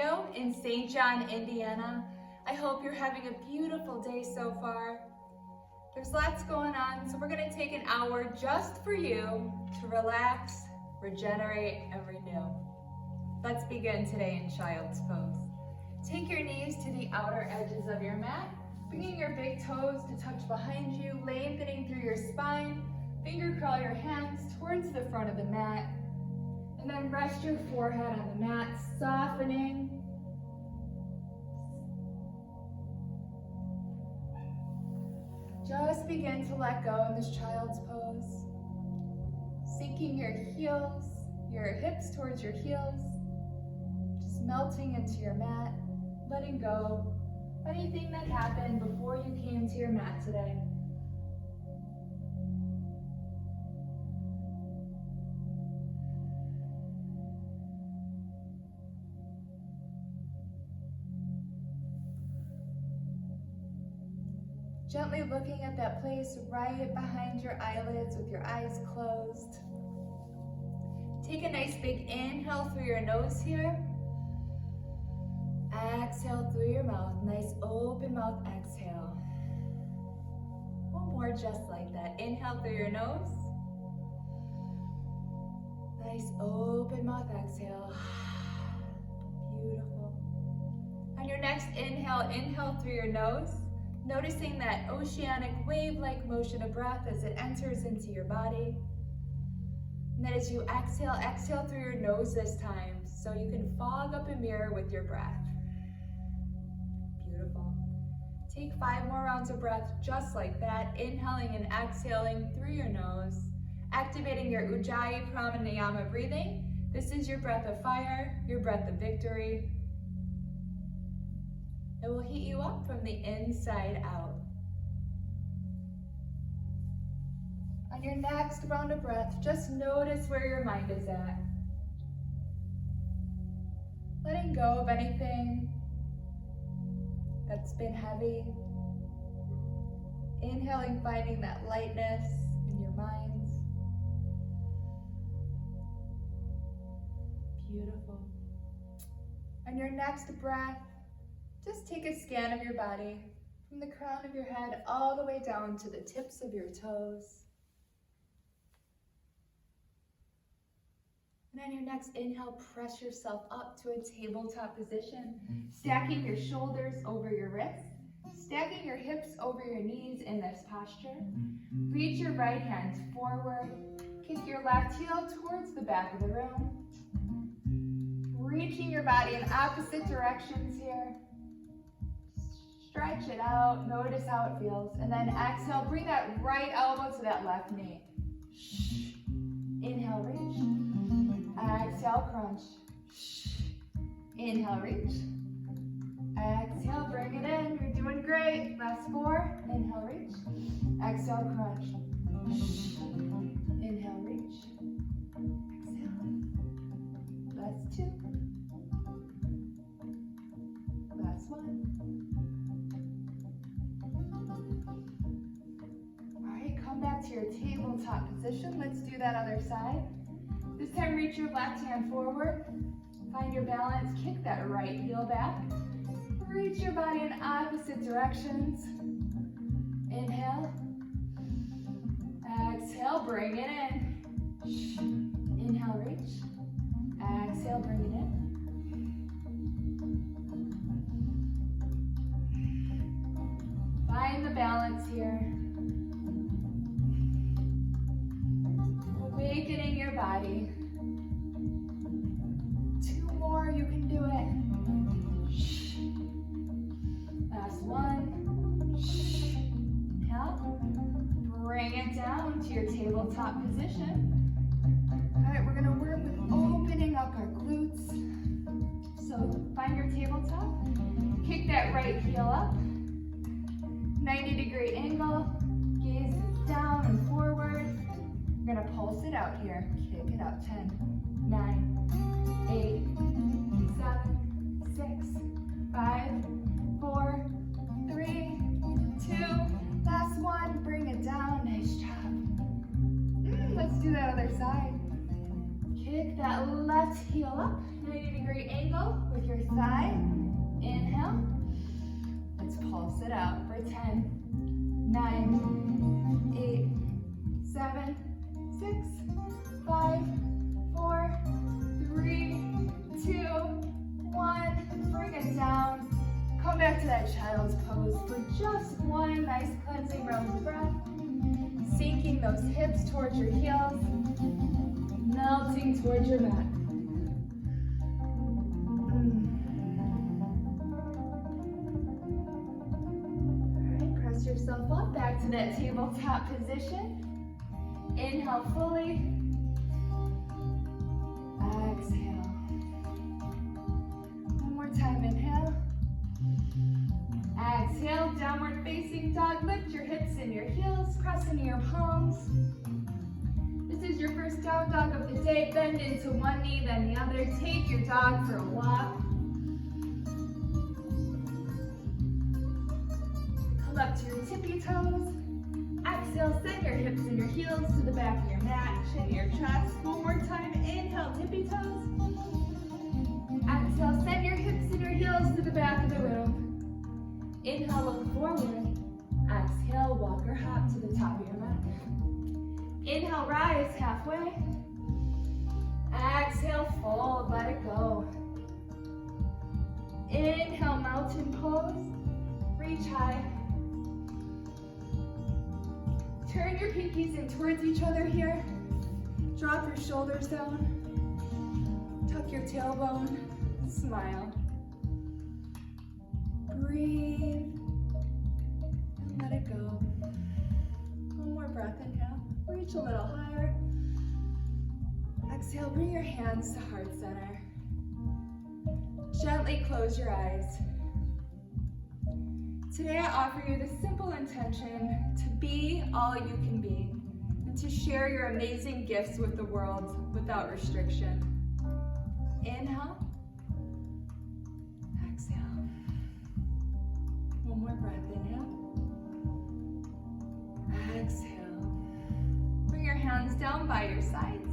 you in St. John, Indiana. I hope you're having a beautiful day so far. There's lots going on, so we're going to take an hour just for you to relax, regenerate, and renew. Let's begin today in Child's Pose. Take your knees to the outer edges of your mat, bringing your big toes to touch behind you, lengthening through your spine. Finger crawl your hands towards the front of the mat, and then rest your forehead on the mat, softening. Just begin to let go in this Child's Pose. Sinking your heels, your hips towards your heels. Just melting into your mat, letting go of anything that happened before you came to your mat today. Gently looking at that place right behind your eyelids with your eyes closed. Take a nice big inhale through your nose here. Exhale through your mouth. Nice open mouth exhale. One more just like that. Inhale through your nose. Nice open mouth exhale. Beautiful. On your next inhale, inhale through your nose. Noticing that oceanic wave-like motion of breath as it enters into your body. And then as you exhale, exhale through your nose this time so you can fog up a mirror with your breath. Beautiful. Take 5 more rounds of breath just like that, inhaling and exhaling through your nose, activating your Ujjayi Pranayama breathing. This is your breath of fire, your breath of victory. It will heat you up from the inside out. On your next round of breath, just notice where your mind is at. Letting go of anything that's been heavy. Inhaling, finding that lightness in your minds. Beautiful. On your next breath, just take a scan of your body from the crown of your head all the way down to the tips of your toes. And on your next inhale, press yourself up to a tabletop position, stacking your shoulders over your wrists, stacking your hips over your knees in this posture. Reach your right hand forward, kick your left heel towards the back of the room. Reaching your body in opposite directions here. Stretch it out, notice how it feels, and then exhale, bring that right elbow to that left knee. Inhale, reach. Exhale, crunch. Inhale, reach. Exhale, bring it in. You're doing great. Last 4. Inhale, reach. Exhale, crunch. Inhale, reach. Exhale. Last 2. Last 1. Back to your tabletop position. Let's do that other side. This time reach your left hand forward. Find your balance. Kick that right heel back. Reach your body in opposite directions. Inhale. Exhale, bring it in. Inhale, reach. Exhale, bring it in. Find the balance here. Awakening your body. 2 more, you can do it. Last 1. Inhale. Bring it down to your tabletop position. All right, we're gonna work with opening up our glutes. So find your tabletop. Kick that right heel up. 90-degree angle. Gaze down and forward. We're gonna pulse it out here. Kick it up. 10, 9, 8, 7, 6, 5, 4, 3, 2. Last 1. Bring it down. Nice job. Let's do that other side. Kick that left heel up. 90-degree angle. with your thigh. Inhale. Let's pulse it out for 10, 9, 8, 7, 6, 5, 4, 3, 2, 1. Bring it down. Come back to that child's pose for just one nice cleansing round of breath. Sinking those hips towards your heels. Melting towards your mat. Alright, press yourself up back to that tabletop position. Inhale fully. Exhale. One more time, inhale. Exhale, downward facing dog. Lift your hips and your heels, press into your palms. This is your first down dog of the day. Bend into one knee, then the other. Take your dog for a walk. Come up to your tippy toes. Exhale, send your hips and your heels to the back of your mat, chin to your chest. One more time, inhale, tippy toes. Exhale, send your hips and your heels to the back of the room. Inhale, look forward. Exhale, walk or hop to the top of your mat. Inhale, rise halfway. Exhale, fold, let it go. Inhale, mountain pose. Reach high. Turn your pinkies in towards each other here. Drop your shoulders down. Tuck your tailbone. Smile. Breathe. And let it go. One more breath, inhale. Reach a little higher. Exhale, bring your hands to heart center. Gently close your eyes. Today I offer you the simple intention to be all you can be and to share your amazing gifts with the world without restriction. Inhale. Exhale. One more breath, inhale. Exhale. Bring your hands down by your sides.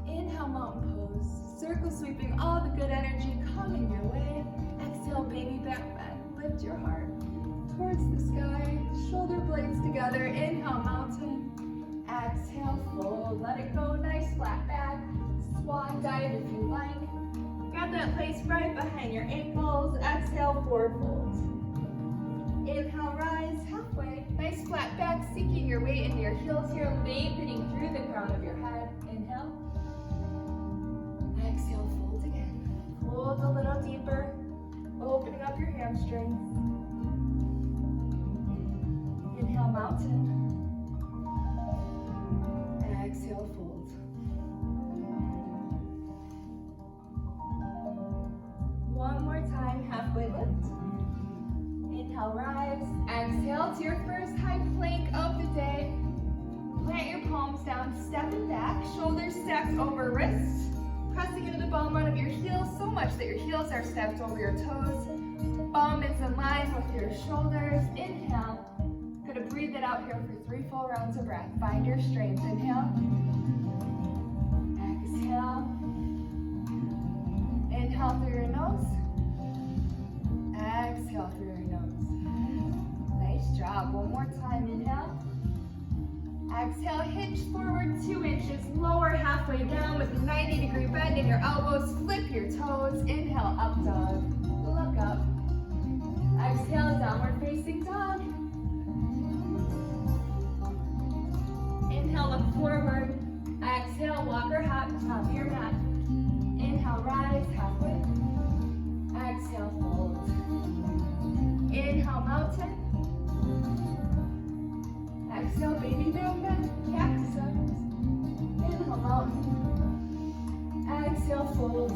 Inhale, mountain pose. Circle sweeping all the good energy coming your way. Exhale, baby back bend. Lift your heart towards the sky. Shoulder blades together. Inhale, mountain. Exhale, fold. Let it go. Nice flat back. Swan dive if you like. Grab that place right behind your ankles. Exhale, forward fold. Inhale, rise halfway. Nice flat back, sinking your weight into your heels here, lengthening through the crown of your head. Inhale. Exhale, fold again. Fold a little deeper, opening up your hamstrings. Inhale, mountain. Exhale, fold. One more time, halfway lift. Inhale, rise. Exhale to your first high plank of the day. Plant your palms down, stepping back, shoulders stacked over wrists, pressing into the bum run of your heels so much that your heels are stacked over your toes. Bum is in line with your shoulders. Inhale. Gonna breathe it out here for 3 full rounds of breath. Find your strength. Inhale. Exhale. Inhale through your nose. Exhale through your nose. Nice job. One more time. Inhale. Exhale, hinge forward 2 inches, lower halfway down with a 90-degree bend in your elbows. Flip your toes. Inhale, up dog. Look up. Exhale, downward facing dog. Inhale, look forward. Exhale, walk or hop, top of your mat. Inhale, rise halfway. Exhale, fold. Inhale, mountain. Exhale, baby bend, cactus arms. Inhale, mountain. Exhale, fold.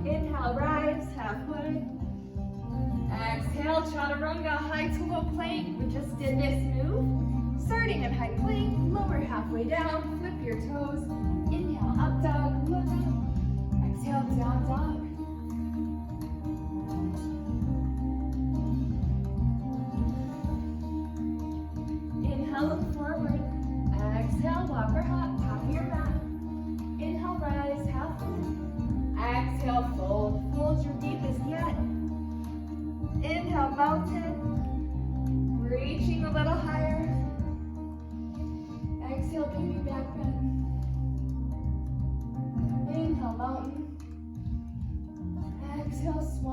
Inhale, rise halfway. Exhale, chaturanga, high to low plank. We just did this move. Starting in high plank, lower halfway down, flip your toes. Inhale, up dog, look up. Exhale, down dog. Inhale, look forward. Exhale, walk or hop, top of your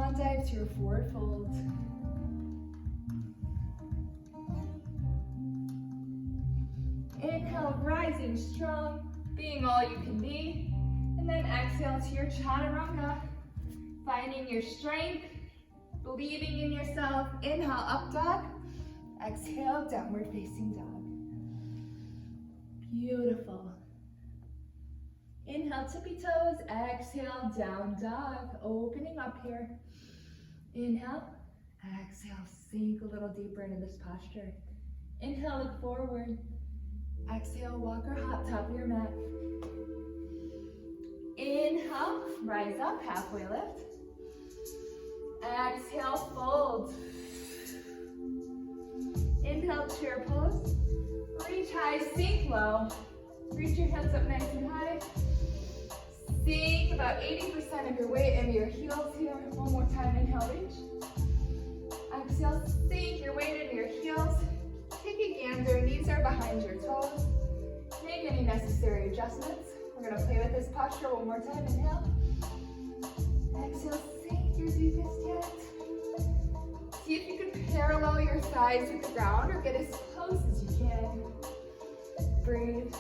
Swan dive to your forward fold. Inhale, rising strong, being all you can be. And then exhale to your chaturanga, finding your strength, believing in yourself. Inhale, up dog. Exhale, downward facing dog. Beautiful. Inhale, tippy toes. Exhale, down dog. Opening up here. Inhale. Exhale, sink a little deeper into this posture. Inhale, look forward. Exhale, walk or hop, top of your mat. Inhale, rise up, halfway lift. Exhale, fold. Inhale, chair pose. Reach high, sink low. Reach your hands up nice and high. Sink about 80% of your weight into your heels here. One more time, inhale, reach. Exhale, sink your weight into your heels. Take a gander, knees are behind your toes. Make any necessary adjustments. We're gonna play with this posture one more time, inhale. Exhale, sink your deepest yet. See if you can parallel your thighs with the ground or get as close as you can. Breathe.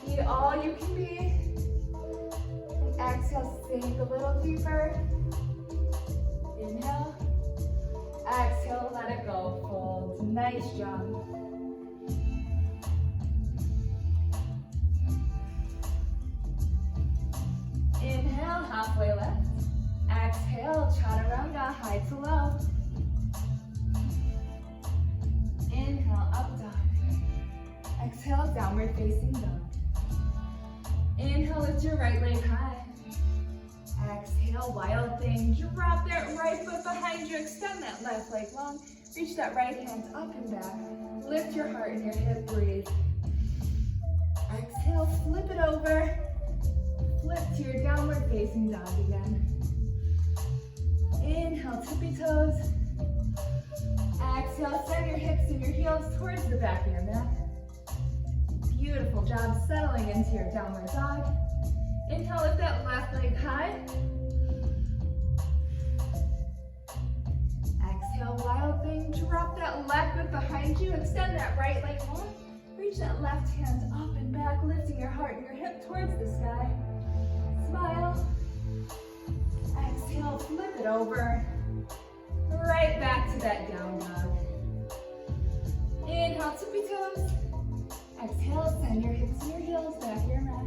Be all you can be. And exhale, sink a little deeper. Inhale. Exhale, let it go. Fold. Nice job. Inhale, halfway lift. Exhale, chaturanga, high to low. Inhale, up dog. Exhale, downward facing dog. Inhale, lift your right leg high. Exhale, wild thing. Drop that right foot behind you. Extend that left leg long. Reach that right hand up and back. Lift your heart and your hip. Breathe. Exhale, flip it over. Flip to your downward facing dog again. Inhale, tippy toes. Exhale, send your hips and your heels towards the back of your mat. Beautiful job settling into your downward dog. Inhale, lift that left leg high. Exhale, wild thing. Drop that left foot behind you. Extend that right leg long. Reach that left hand up and back, lifting your heart and your hip towards the sky. Smile. Exhale, flip it over. Right back to that down dog. Inhale, tippy toes. Exhale, send your hips and your heels back to your mat.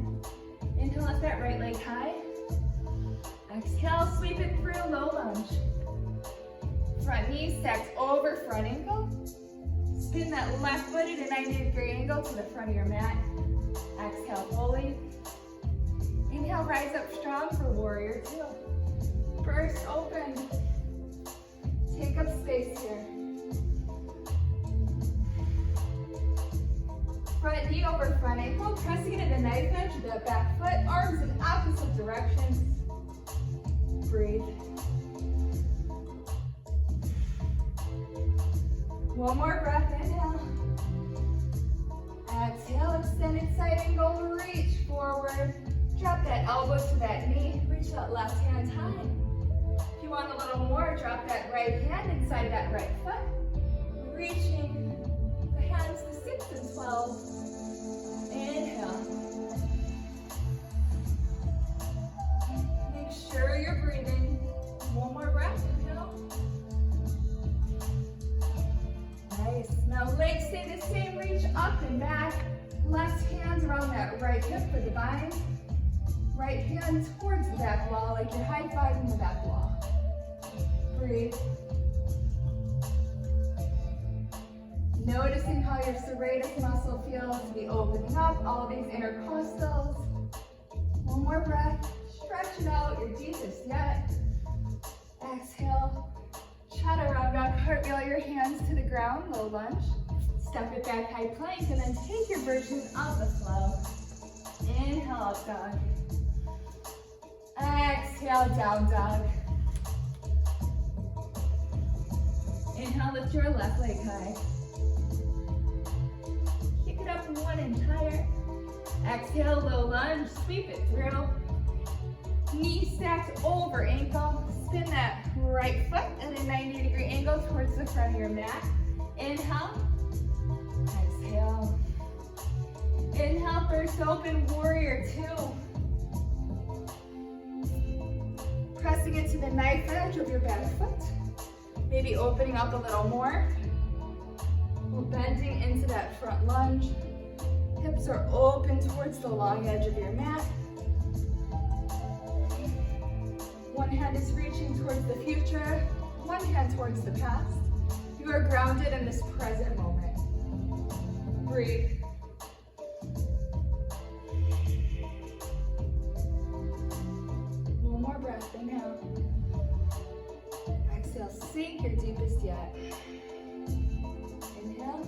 Inhale, lift that right leg high. Exhale, sweep it through, low lunge. Front knee stacked over front ankle. Spin that left foot at a 90-degree angle to the front of your mat. Exhale fully. Inhale, rise up strong for warrior two. Burst open. Take up space here. Front knee over front ankle, pressing into the knife edge of that back foot, arms in opposite directions. Breathe. One more breath, inhale. Exhale, extended side angle, reach forward. Drop that elbow to that knee, reach that left hand high. If you want a little more, drop that right hand inside that right foot. Reaching the hands to 6 and 12. Inhale. Make sure you're breathing. One more breath, inhale. Nice. Now legs stay the same, reach up and back. Left hand around that right hip for the bind. Right hand towards the back wall, like you're high-fiving the back wall. Breathe. Noticing how your serratus muscle feels to be opening up, all these intercostals. One more breath. Stretch it out, your deepest yet. Exhale. Chaturanga, cartwheel your hands to the ground, low lunge. Step it back, high plank, and then take your version of the flow. Inhale, up dog. Exhale, down dog. Inhale, lift your left leg high. Kick it up 1 inch higher. Exhale, low lunge, sweep it through. Knee stacked over ankle. Spin that right foot at a 90-degree angle towards the front of your mat. Inhale. Exhale. Inhale, first open warrior two. Pressing into the knife edge of your back foot. Maybe opening up a little more. We're bending into that front lunge. Hips are open towards the long edge of your mat. One hand is reaching towards the future, one hand towards the past. You are grounded in this present moment. Breathe. One more breath, inhale. Exhale, sink your deepest yet. Inhale.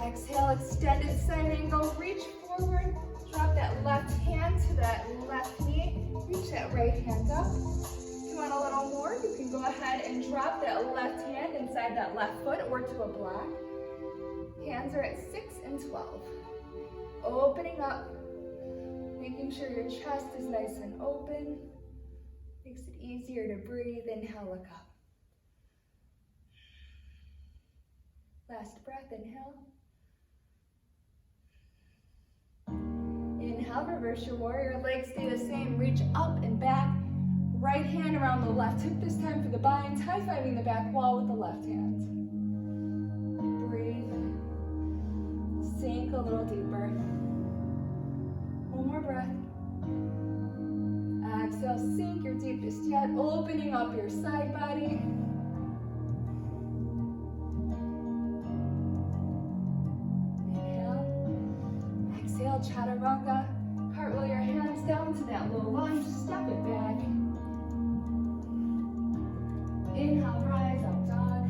Exhale, extended side angle, reach forward. Drop that left hand to that left knee. Reach that right hand up. If you want a little more, you can go ahead and drop that left hand inside that left foot or to a block. Hands are at 6 and 12. Opening up, making sure your chest is nice and open. Makes it easier to breathe. Inhale, look up. Last breath, inhale. Inhale, reverse your warrior. Legs stay the same. Reach up and back. Right hand around the left hip this time for the bind. High-fiving the back wall with the left hand. Breathe. Sink a little deeper. One more breath. Exhale, sink your deepest yet. Opening up your side body. Exhale, chaturanga. Cartwheel your hands down to that low lunge. Step it back. Inhale, rise up dog.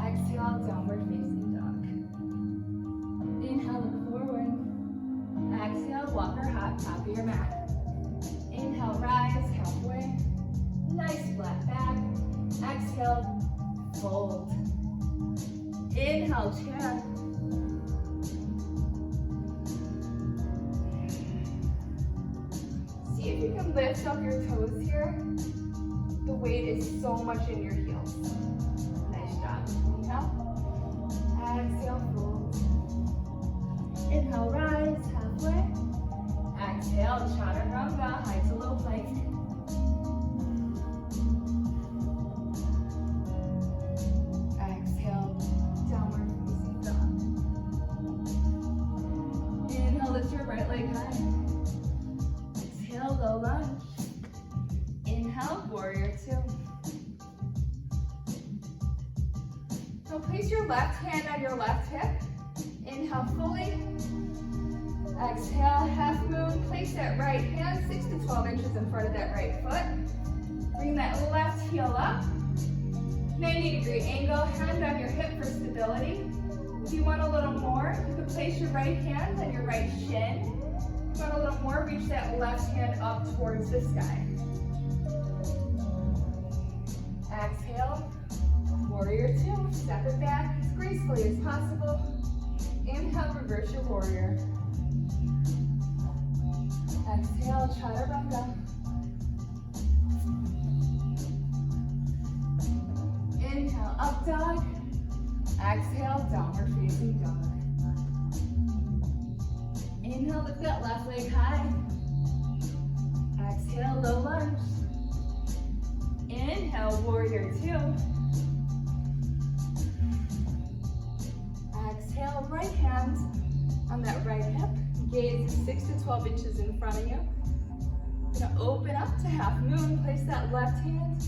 Exhale, downward facing dog. Inhale, look forward. Exhale, walk or hop, top of your mat. Inhale, rise halfway. Nice flat back. Exhale, fold. Inhale, chair. See if you can lift up your toes here. The weight is so much in your heels. Nice job. Inhale. Exhale, fold. Inhale, rise halfway. Exhale, chaturanga, high to low plank. Exhale, downward facing dog. Inhale, lift your right leg high. Exhale, low lunge. Inhale, warrior two. Now place your left hand on your left hip. Inhale fully. Exhale, half moon. Place that right hand 6 to 12 inches in front of that right foot. Bring that left heel up. 90-degree angle, hand on your hip for stability. If you want a little more, you can place your right hand on your right shin. If you want a little more, reach that left hand up towards the sky. Exhale, warrior two. Step it back as gracefully as possible. Inhale, reverse your warrior. Exhale, chaturanga. Inhale, up dog. Exhale, downward facing dog. Inhale, lift that left leg high. Exhale, low lunge. Inhale, warrior two. Exhale, right hand on that right hip. Gaze is 6 to 12 inches in front of you. You're gonna open up to half moon. Place that left hand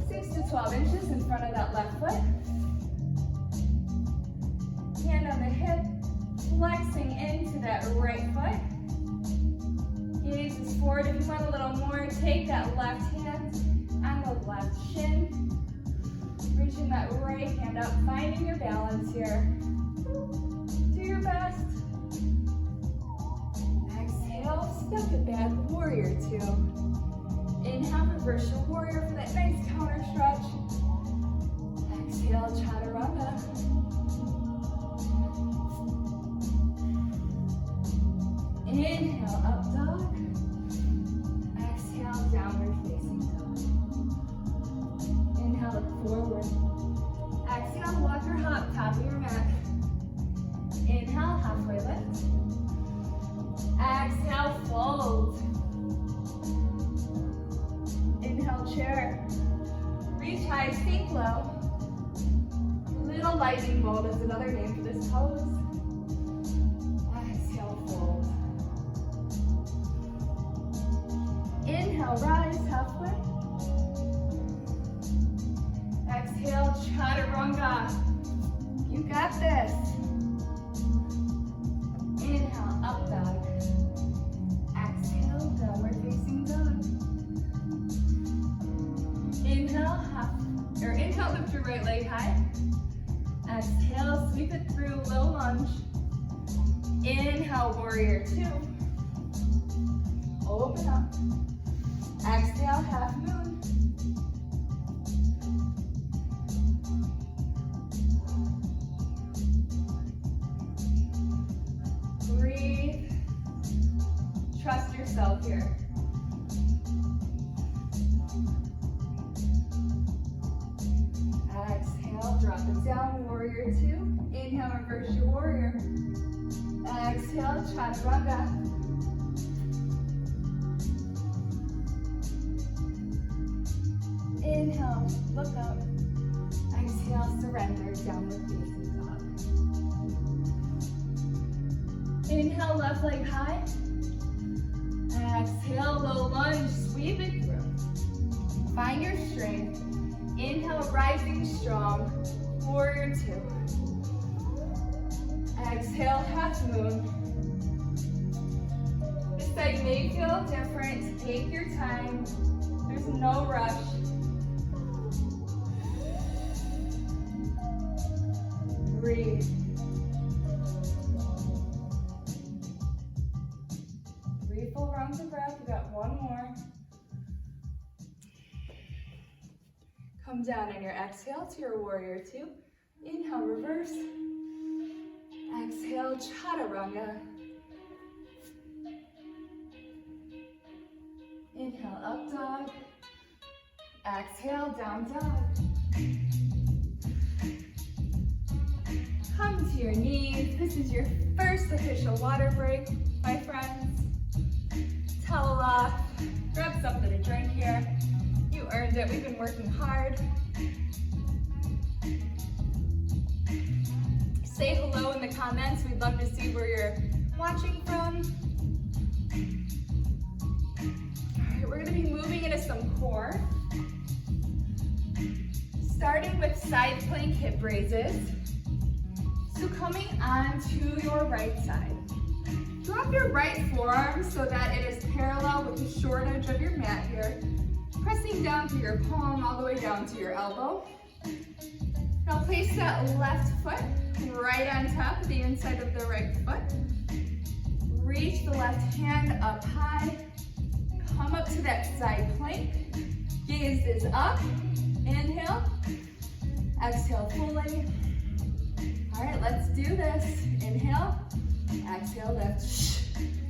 6 to 12 inches in front of that left foot. Hand on the hip, flexing into that right foot. Gaze is forward. If you want a little more, take that left hand on the left shin. Reaching that right hand up, finding your balance here. Do your best. Exhale, step it back, warrior two. Inhale, reverse your warrior for that nice counter stretch. Exhale, chaturanga. Inhale, up dog. fold. Inhale, chair. Reach high, sink low. Little lightning bolt is another name for this pose. Exhale, fold. Inhale, rise halfway. Exhale, chaturanga. You got this. Inhale, up dog. Exhale, downward facing dog. Inhale, inhale, lift your right leg high. Exhale, sweep it through, low lunge. Inhale, warrior two. Open up. Exhale, half moon. Breathe. Trust yourself here. Exhale, drop it down, warrior two. Inhale, reverse your warrior. Exhale, chaturanga. Inhale, look up. Exhale, surrender, downward facing dog. Inhale, left leg high. Exhale, low lunge, sweep it through. Find your strength. Inhale, rising strong, warrior two. Exhale, half moon. This side may feel different. Take your time. There's no rush. Breathe. Three full rounds of breath. We got one more. Come down on your exhale to your warrior two. Inhale, reverse. Exhale, chaturanga. Inhale, up dog. Exhale, down dog. Come to your knees. This is your first official water break, my friends. Towel off. Grab something to drink here. You earned it. We've been working hard. Say hello in the comments. We'd love to see where you're watching from. All right, we're going to be moving into some core. Starting with side plank hip raises. So coming onto your right side. Drop your right forearm so that it is parallel with the short edge of your mat here. Pressing down through your palm all the way down to your elbow. Now place that left foot right on top of the inside of the right foot. Reach the left hand up high. Come up to that side plank. Gaze is up. Inhale. Exhale fully. All right, let's do this. Inhale. Exhale, lift.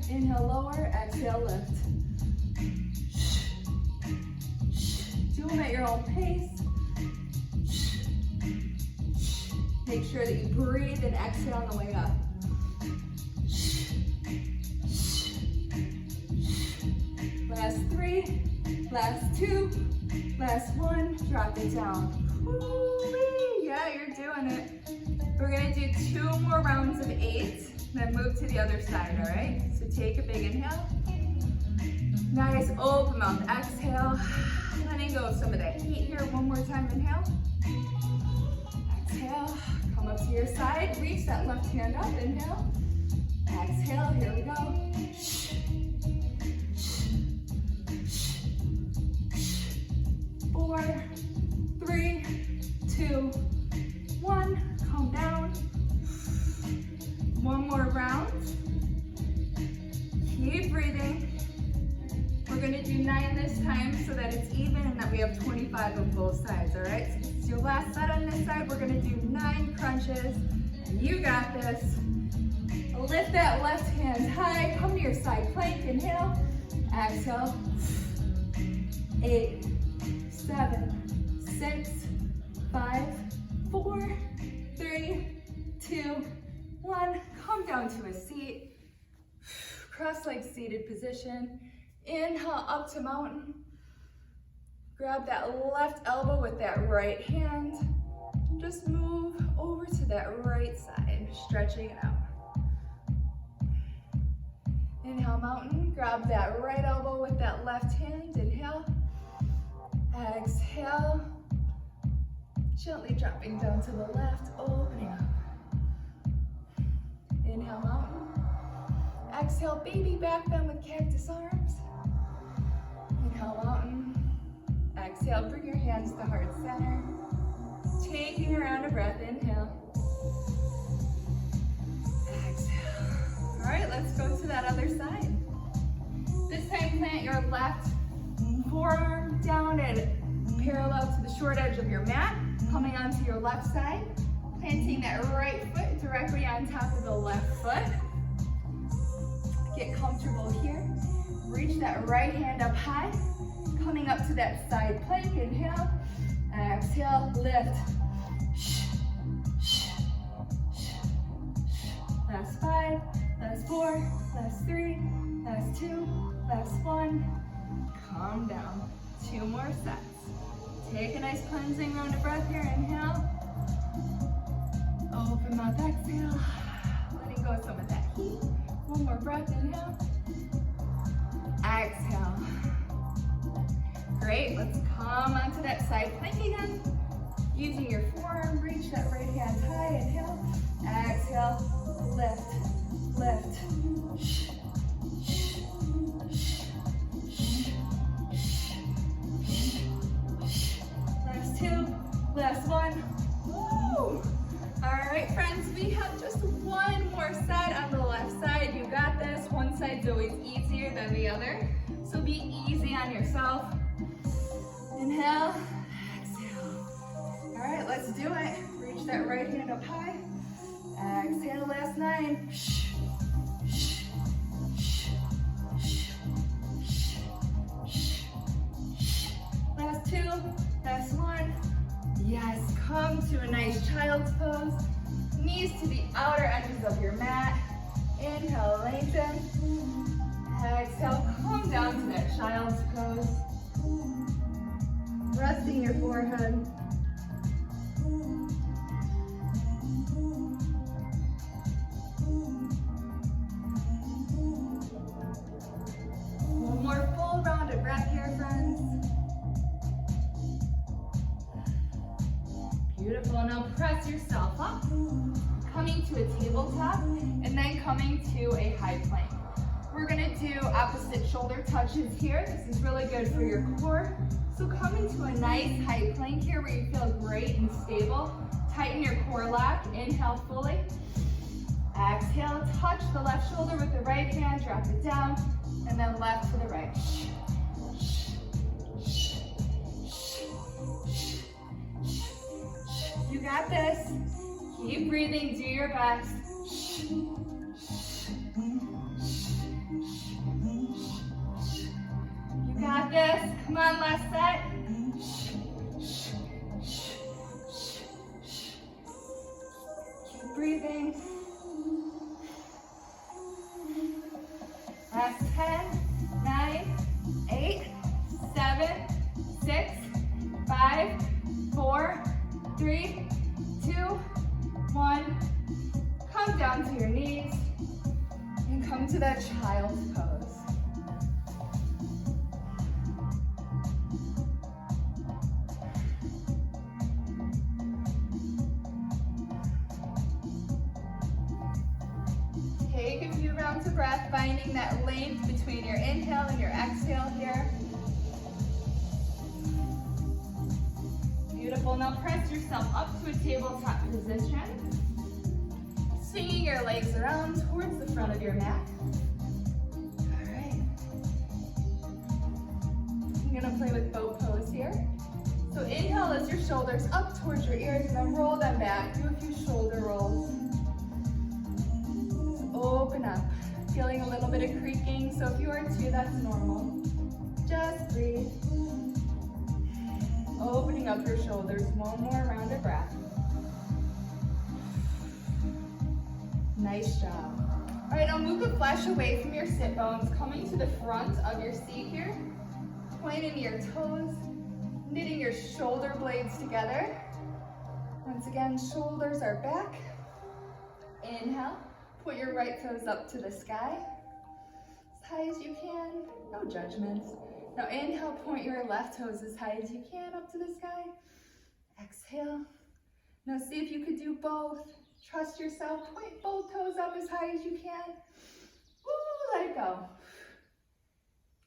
Inhale, lower. Exhale, lift. Do them at your own pace. Make sure that you breathe and exhale on the way up. Last three, last two, last one. Drop it down. Woo-wee. Yeah, you're doing it. We're gonna do 2 more rounds of 8, then move to the other side, all right? So take a big inhale. Nice open mouth exhale. Letting go of some of that heat here. One more time, inhale. Exhale, come up to your side. Reach that left hand up, inhale. Exhale, here we go. 4, 3, 2, 1. Calm down. One more round. Keep breathing. We're gonna do 9 this time so that it's even and that we have 25 on both sides, all right? So this is your last set on this side. We're gonna do 9 crunches. You got this. Lift that left hand high. Come to your side plank. Inhale. Exhale. 8, 7, 6, 5, 4, 3, 2, 1. Come down to a seat. Cross just like seated position. Inhale up to mountain. Grab that left elbow with that right hand. Just move over to that right side, stretching it out. Inhale, mountain. Grab that right elbow with that left hand. Inhale. Exhale. Gently dropping down to the left, opening up. Inhale, mountain. Exhale, baby back bend with cactus arms. Inhale, mountain. Exhale, bring your hands to heart center. Taking a round of breath, inhale. Exhale. All right, let's go to that other side. This time, plant your left forearm down and parallel to the short edge of your mat, coming onto your left side, planting that right foot directly on top of the left foot. Get comfortable here. Reach that right hand up high, coming up to that side plank. Inhale, exhale, lift. Last 5, last 4, last 3, last 2, last 1. Calm down. 2 more sets. Take a nice cleansing round of breath here. Inhale. Open mouth, exhale. Letting go of some of that heat. 1 more breath, inhale. Exhale. Great, let's come onto that side plank again. Using your forearm, reach that right hand high, inhale. Exhale, lift, lift. Last 2, last 1. Woo! All right, friends, we have just 1 more set on the left side. You got this. One side's always easier than the other, so be easy on yourself. Inhale, exhale. All right, let's do it. Reach that right hand up high. Exhale, last 9. Last 2, last 1. Yes, come to a nice child's pose. Knees to the outer edges of your mat. Inhale, lengthen. Exhale, come down to that child's pose. Resting your forehead. One more full round of breath here, friends. Beautiful. Now press yourself up, coming to a tabletop, and then coming to a high plank. We're gonna do opposite shoulder touches here. This is really good for your core. So come into a nice high plank here where you feel great and stable. Tighten your core lock. Inhale fully. Exhale, touch the left shoulder with the right hand, drop it down, and then left to the right. You got this. Keep breathing, do your best. You got this. Come on, last set. Keep breathing. Last 10, 9, 8, 7, 6, 5, 4, 3, 2, 1. Come down to your knees and come to that child's pose. Take a few rounds of breath, finding that length between your inhale and your exhale here. Beautiful. Now press yourself up to a tabletop position. Swinging your legs around towards the front of your mat. All right. I'm gonna play with boat pose here. So inhale as your shoulders up towards your ears, and then roll them back. Do a few shoulder rolls. Open up. Feeling a little bit of creaking, so if you are too, that's normal. Just breathe. Opening up your shoulders. 1 more round of breath. Nice job. All right, now move the flesh away from your sit bones coming to the front of your seat here. Pointing your toes, knitting your shoulder blades together. Once again, shoulders are back. Inhale, point your right toes up to the sky. As high as you can, no judgments. Now inhale, point your left toes as high as you can up to the sky. Exhale. Now see if you could do both. Trust yourself, point both toes up as high as you can. Woo, let it go.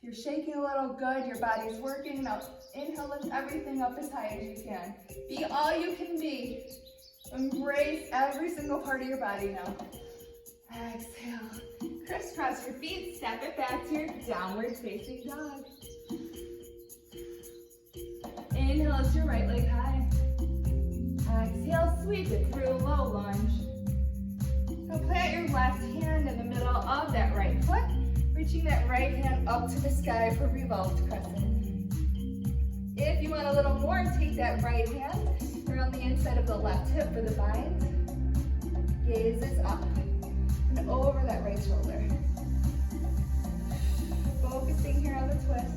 If you're shaking a little, good, your body's working. Now inhale, lift everything up as high as you can. Be all you can be. Embrace every single part of your body now. Exhale. Crisscross your feet, step it back to your downward facing dog. Inhale, lift your right leg high. Exhale, sweep it through, low lunge. Now plant your left hand in the middle of that right foot, reaching that right hand up to the sky for revolved crescent. If you want a little more, take that right hand around the inside of the left hip for the bind. Gaze is up and over that right shoulder. Focusing here on the twist.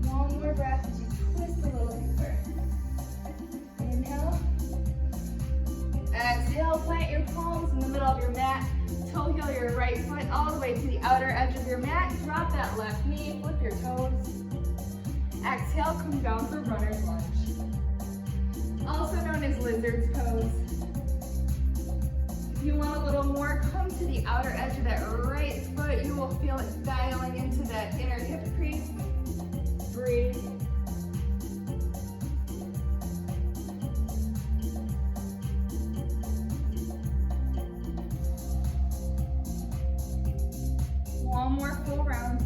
One more breath as you twist a little deeper. Inhale. Exhale, plant your palms in the middle of your mat. Toe heel your right foot all the way to the outer edge of your mat. Drop that left knee, flip your toes. Exhale, come down for runner's lunge. Also known as lizard's pose. If you want a little more, come to the outer edge of that right foot. You will feel it dialing into that inner hip crease. Breathe. One more full round.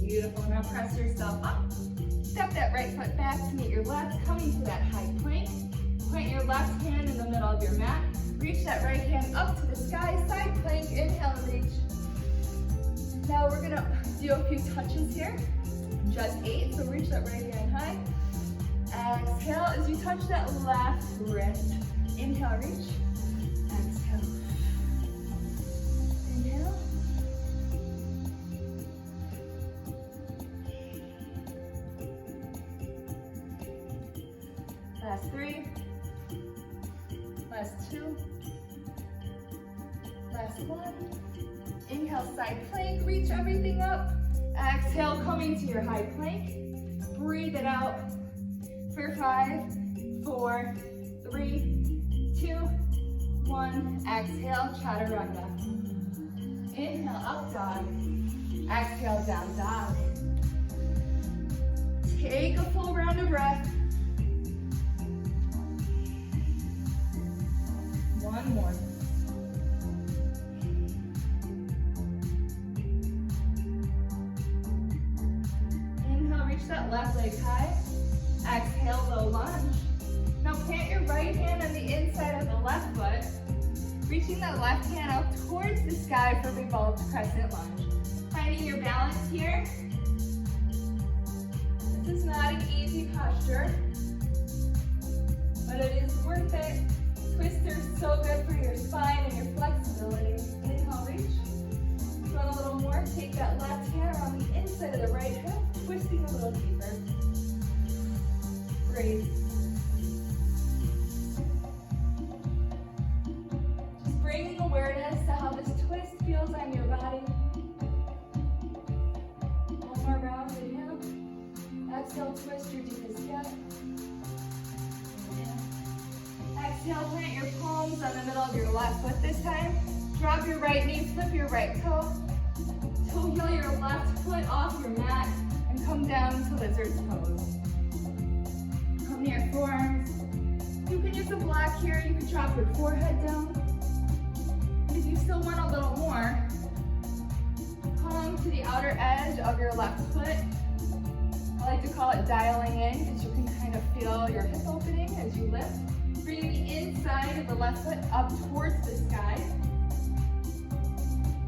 Beautiful. Now press yourself up. Step that right foot back to meet your left, coming to that high plank. Point your left hand in the middle of your mat. Reach that right hand up to the sky, side plank, inhale and reach. Now we're gonna do a few touches here. Just 8, so reach that right hand high. Exhale as you touch that left wrist. Inhale, reach. Exhale. Inhale. Last 3. Last 2. Last 1. Inhale, side plank, reach everything up. Exhale, coming to your high plank. Breathe it out for 5, 4, 3, 2, 1. Exhale, chaturanga. Inhale, up dog. Exhale, down dog. Take a full round of breath. One more. Inhale, reach that left leg high. Exhale, low lunge. Now plant your right hand on the inside of the left foot, reaching that left hand out towards the sky for revolved crescent lunge. Finding your balance here. This is not an easy posture, but it is worth it. Twisters so good for your spine and your flexibility. Inhale, reach. If you want a little more, take that left hand around the inside of the right hip, twisting a little deeper. Breathe. Just bringing awareness to how this twist feels on your body. One more round, inhale. Exhale, twist your deepest yet. Exhale, plant your palms on the middle of your left foot this time. Drop your right knee, flip your right toe. Toe heel your left foot off your mat and come down to lizard's pose. Come to your forearms. You can use a block here. You can drop your forehead down. And if you still want a little more, come to the outer edge of your left foot. I like to call it dialing in because you can kind of feel your hip opening as you lift. Bring the inside of the left foot up towards the sky.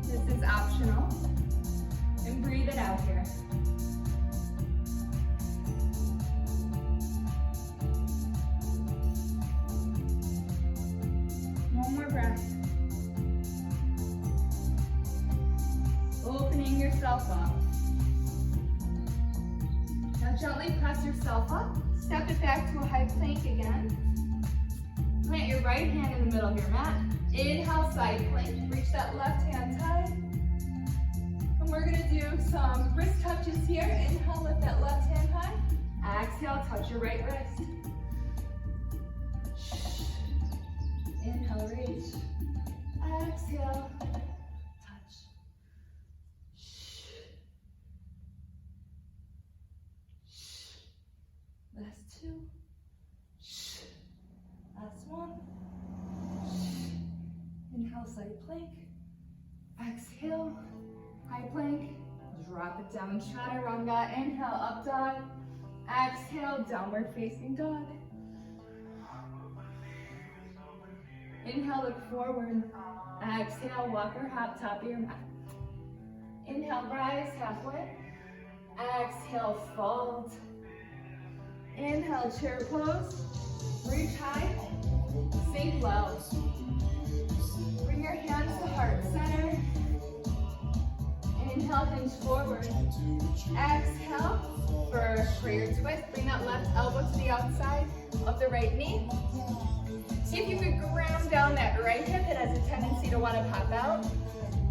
This is optional. And breathe it out here. yourself up. Now gently press yourself up. Step it back to a high plank again. Plant your right hand in the middle of your mat. Inhale, side plank. Reach that left hand high. And we're gonna do some wrist touches here. Inhale, lift that left hand high. Exhale, touch your right wrist. Inhale, reach. Exhale, touch. Last two. Last one. Inhale, side plank. Exhale, high plank. Drop it down, chaturanga. Inhale, up dog. Exhale, downward facing dog. Inhale, look forward. Exhale, walk or hop, top of your mat. Inhale, rise halfway. Exhale, fold. Inhale, chair pose. Reach high, sink low. Bring your hands to heart center. Inhale, hinge forward. Exhale, for your twist. Bring that left elbow to the outside of the right knee. See if you could ground down that right hip. It has a tendency to want to pop out.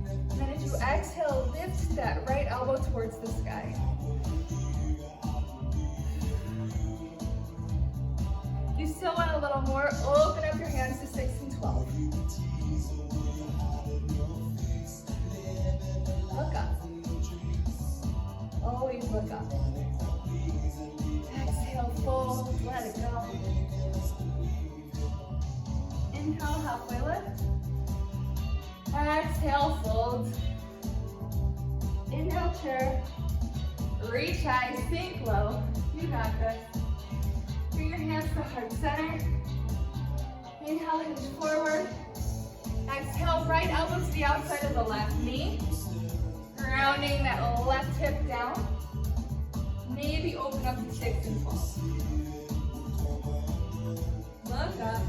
And then as you exhale, lift that right elbow towards the sky. You still want a little more. Open up your hands to 6 and 12. Look up. Always look up. Exhale, fold, let it go. Inhale, halfway lift. Exhale, fold. Inhale, chair. Reach high, sink low. You got this. Bring your hands to heart center. Inhale, hinge forward. Exhale, right elbow to the outside of the left knee. Grounding that left hip down. Maybe open up to 6 and 12. Look up.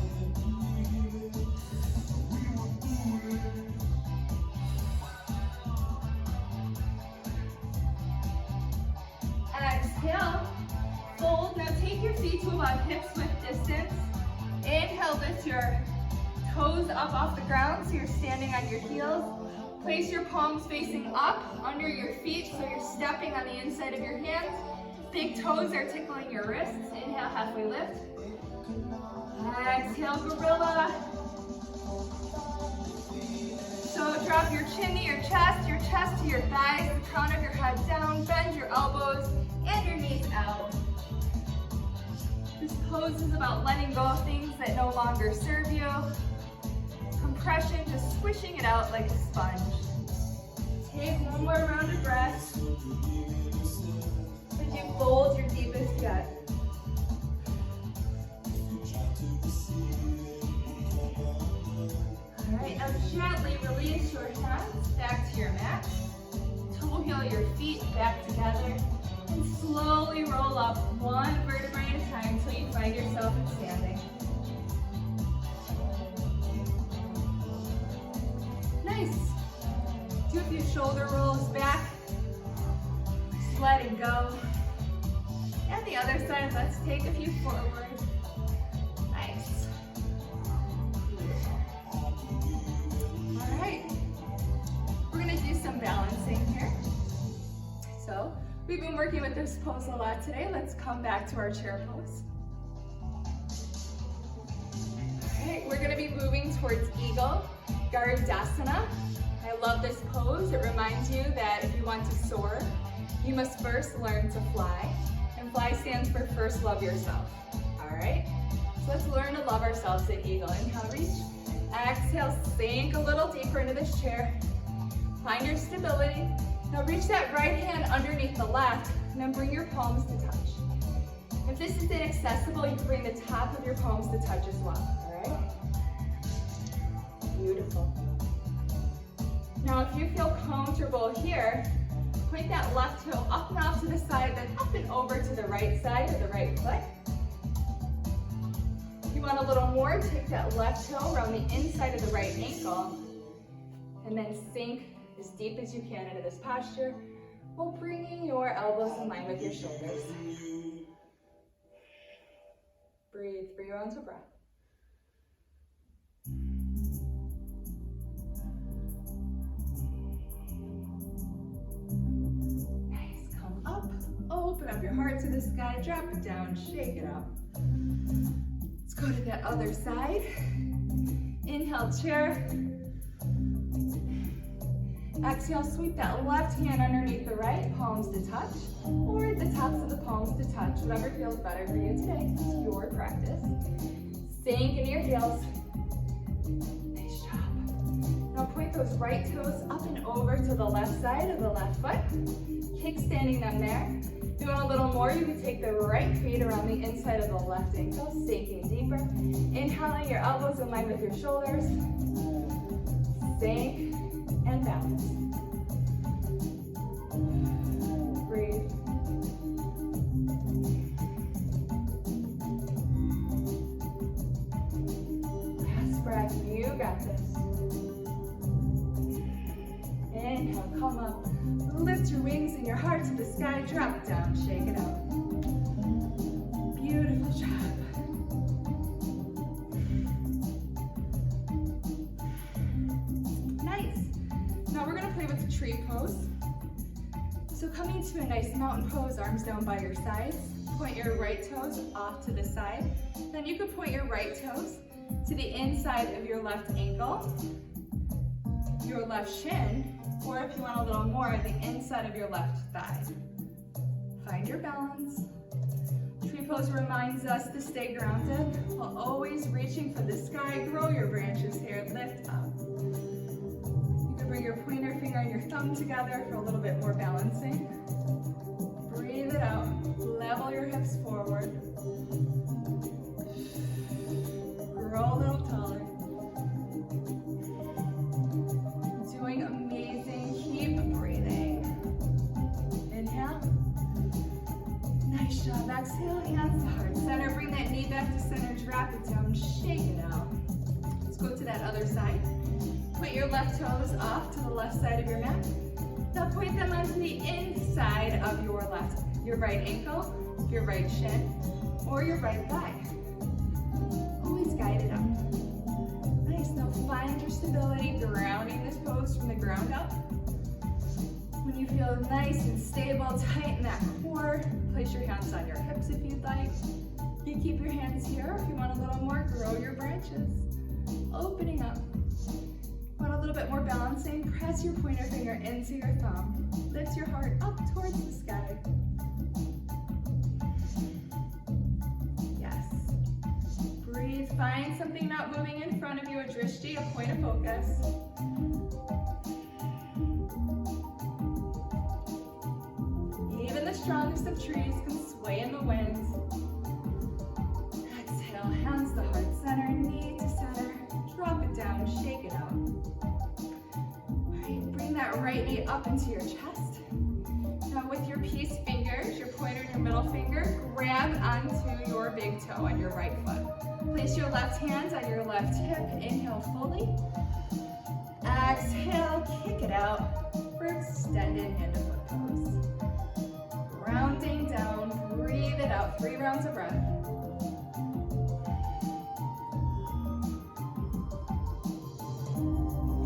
Exhale, fold. Now take your feet to about hips width distance. Inhale, lift your toes up off the ground so you're standing on your heels. Place your palms facing up under your feet so you're stepping on the inside of your hands. Big toes are tickling your wrists. Inhale, halfway lift. Exhale, gorilla. So drop your chin to your chest to your thighs, the crown of your head down, bend your elbows and your knees out. This pose is about letting go of things that no longer serve you. Compression, just swishing it out like a sponge. Take one more round of breath. As you fold your deepest yet. Alright, now gently release your hands back to your mat. Toe heel your feet back together. And slowly roll up one vertebrae at a time until you find yourself in standing. Nice. Do a few shoulder rolls back. Just letting go. And the other side, let's take a few forward. Nice. All right. We're gonna do some balancing here. So we've been working with this pose a lot today. Let's come back to our chair pose. All right, we're gonna be moving towards Eagle Gardasana. I love this pose. It reminds you that if you want to soar, you must first learn to fly. And fly stands for first love yourself. All right, so let's learn to love ourselves at Eagle. Inhale, reach. Exhale, sink a little deeper into this chair. Find your stability. Now reach that right hand underneath the left, and then bring your palms to touch. If this is inaccessible, you can bring the top of your palms to touch as well, all right? Beautiful. Now if you feel comfortable here, point that left toe up and off to the side, then up and over to the right side of the right foot. If you want a little more, take that left toe around the inside of the right ankle, and then sink as deep as you can into this posture. while bringing your elbows in line with your shoulders. Breathe 3 rounds of breath. Nice, come up, open up your heart to the sky, drop it down, shake it out. Let's go to that other side. Inhale, chair. Exhale, sweep that left hand underneath the right, palms to touch, or the tops of the palms to touch, whatever feels better for you today. It's your practice. Sink into your heels. Nice job. Now point those right toes up and over to the left side of the left foot. Kickstanding them there. If you want a little more, you can take the right feet around the inside of the left ankle, sinking deeper. Inhaling, your elbows in line with your shoulders. Sink and balance. Breathe. Last breath, you got this. Inhale, come up. Lift your wings and your heart to the sky. Drop it down, shake it out. Beautiful job. Nice. Now we're gonna play with the tree pose. So coming to a nice mountain pose, arms down by your sides. Point your right toes off to the side. Then you can point your right toes to the inside of your left ankle, your left shin, or if you want a little more, the inside of your left thigh. Find your balance. Tree pose reminds us to stay grounded while always reaching for the sky. Grow your branches here, lift up. You can bring your pointer finger and your thumb together for a little bit more balancing. Breathe it out. Level your hips forward. Grow a little taller. Doing amazing. Keep breathing. Inhale. Nice job. Exhale, hands to heart center. Bring that knee back to center. Drop it down. Shake it out. Let's go to that other side. Put your left toes off to the left side of your mat. Now point them onto the inside of your right ankle, your right shin, or your right thigh. Always guide it up. Nice. Now find your stability, grounding this pose from the ground up. When you feel nice and stable, tighten that core. Place your hands on your hips if you'd like. You keep your hands here. If you want a little more, grow your branches. Opening up. Want a little bit more balancing? Press your pointer finger into your thumb. Lift your heart up towards the sky. Yes. Breathe. Find something not moving in front of you, a drishti, a point of focus. Even the strongest of trees can sway in the wind. Exhale, hands to heart center, knee to center. Drop it down, shake it out. Alright, bring that right knee up into your chest. Now with your peace fingers, your pointer and your middle finger, grab onto your big toe on your right foot. Place your left hand on your left hip. Inhale fully. Exhale, kick it out for extended hand to foot pose. Rounding down, breathe it out. 3 rounds of breath.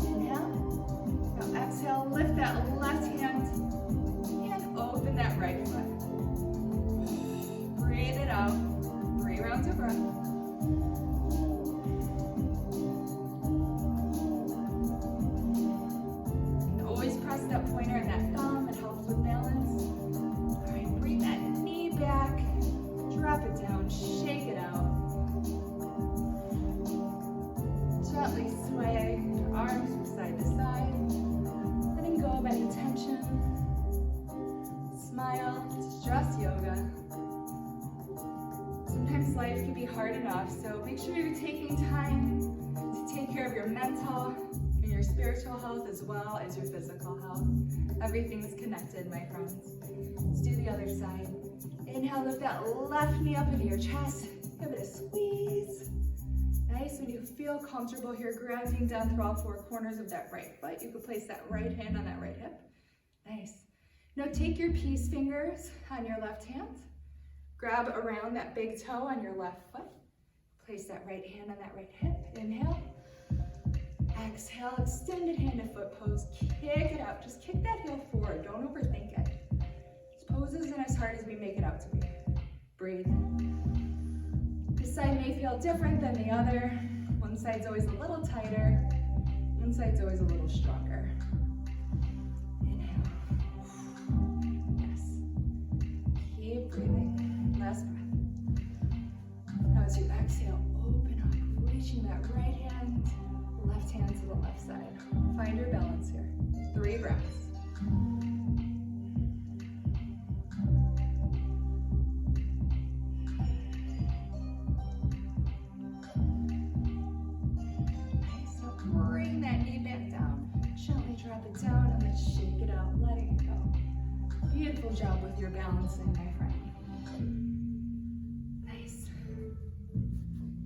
Inhale. Now exhale, lift that left hand and open that right foot. Breathe it out. 3 rounds of breath. And always press that pointer and that thumb. It helps with balance. All right, bring that knee back. Drop it down. Shake it out. Gently sway your arms from side to side. Letting go of any tension. Smile. It's just yoga. Sometimes life can be hard enough, so make sure you're taking time to take care of your mental and your spiritual health as well as your physical health. Everything's connected, my friends. Let's do the other side. Inhale, lift that left knee up into your chest. Give it a squeeze. Nice. When you feel comfortable here, grounding down through all 4 corners of that right foot, you can place that right hand on that right hip. Nice. Now take your peace fingers on your left hand, grab around that big toe on your left foot, place that right hand on that right hip, inhale. Exhale, extended hand to foot pose, kick it out, just kick that heel forward, don't overthink it. This pose isn't as hard as we make it out to be. Breathe. This side may feel different than the other. One side's always a little tighter, one side's always a little stronger. Inhale. Yes. Keep breathing. Last breath. Now as you exhale, open up, reaching that right hand, left hand to the left side. Find your balance here. 3 breaths. Nice. Now bring that knee back down. Gently drop it down and then shake it out, letting it go. Beautiful job with your balancing, my friend. Nice.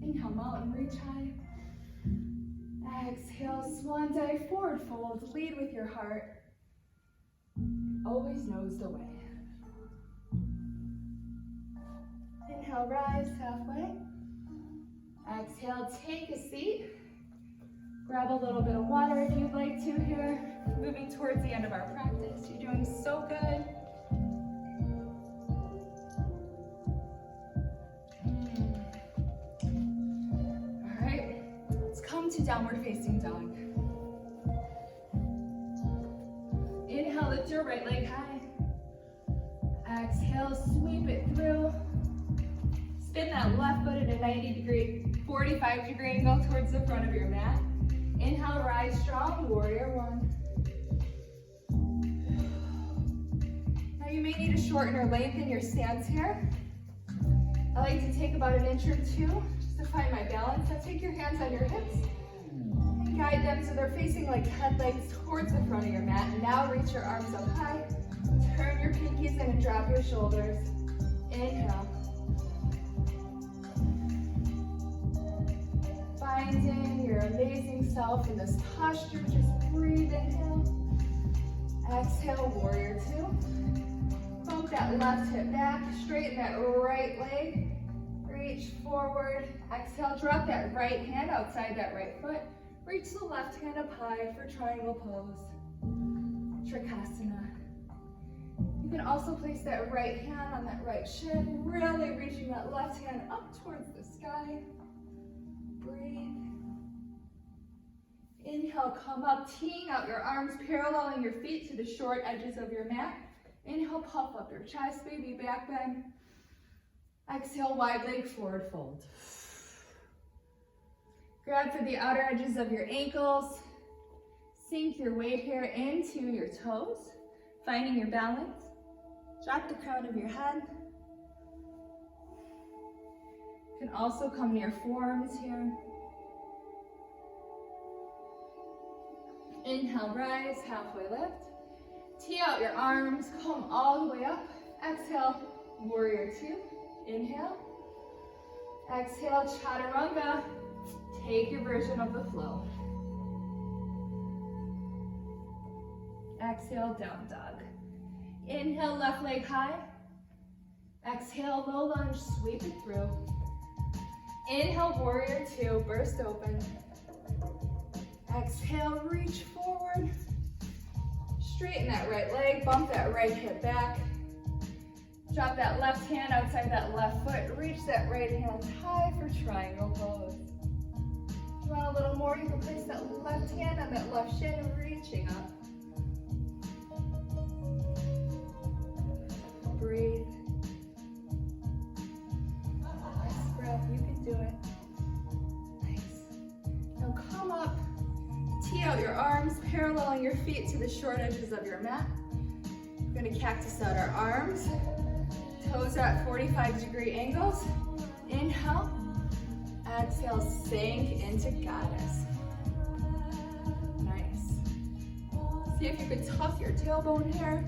Inhale, mountain reach high. Exhale, swan dive, forward fold, lead with your heart. Always knows the way. Inhale, rise halfway. Exhale, take a seat. Grab a little bit of water if you'd like to here. Moving towards the end of our practice. You're doing so good. To downward facing dog. Inhale, lift your right leg high. Exhale, sweep it through. Spin that left foot at a 45-degree angle towards the front of your mat. Inhale, rise strong, warrior 1. Now you may need to shorten or lengthen your stance here. I like to take about 1 inch or 2 just to find my balance. Now take your hands on your hips. Guide them so they're facing like head legs towards the front of your mat. And now reach your arms up high. Turn your pinkies in and drop your shoulders. Inhale. Finding your amazing self in this posture. Just breathe, inhale. Exhale, warrior 2. Bump that left hip back. Straighten that right leg. Reach forward. Exhale, drop that right hand outside that right foot. Reach the left hand up high for triangle pose. Trikonasana. You can also place that right hand on that right shin, really reaching that left hand up towards the sky. Breathe. Inhale, come up, teeing out your arms, paralleling your feet to the short edges of your mat. Inhale, puff up your chest, baby back bend. Exhale, wide leg forward fold. Grab for the outer edges of your ankles. Sink your weight here into your toes, finding your balance. Drop the crown of your head. You can also come near forearms here. Inhale, rise, halfway lift. Tee out your arms, come all the way up. Exhale, warrior 2. Inhale. Exhale, chaturanga. Take your version of the flow. Exhale, down dog. Inhale, left leg high. Exhale, low lunge, sweep it through. Inhale, warrior 2, burst open. Exhale, reach forward. Straighten that right leg, bump that right hip back. Drop that left hand outside that left foot. Reach that right hand high for triangle pose. If you want a little more, you can place that left hand on that left shin, reaching up. Breathe. Nice breath, you can do it. Nice. Now come up, tee out your arms, paralleling your feet to the short edges of your mat. We're gonna cactus out our arms. Toes at 45-degree angles. Inhale. Exhale, sink into goddess. Nice. See if you could tuck your tailbone here.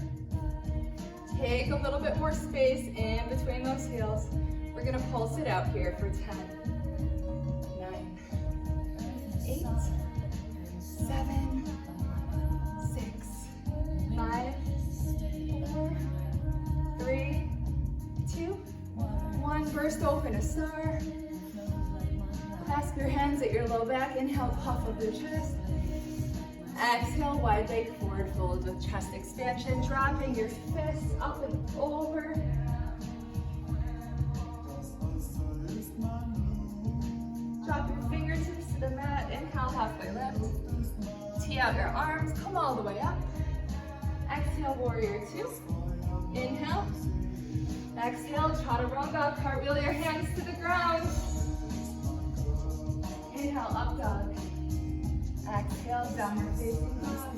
Take a little bit more space in between those heels. We're gonna pulse it out here for 10, 9, 8, 7, 6, 5, 4, First, open a star. Clasp your hands at your low back. Inhale, puff of your chest. Exhale, wide leg forward fold with chest expansion. Dropping your fists up and over. Drop your fingertips to the mat. Inhale, halfway lift. Tee out your arms. Come all the way up. Exhale, warrior two. Inhale. Exhale, chaturanga. Cartwheel your hands to the ground. Inhale, up dog. Exhale, downward facing dog.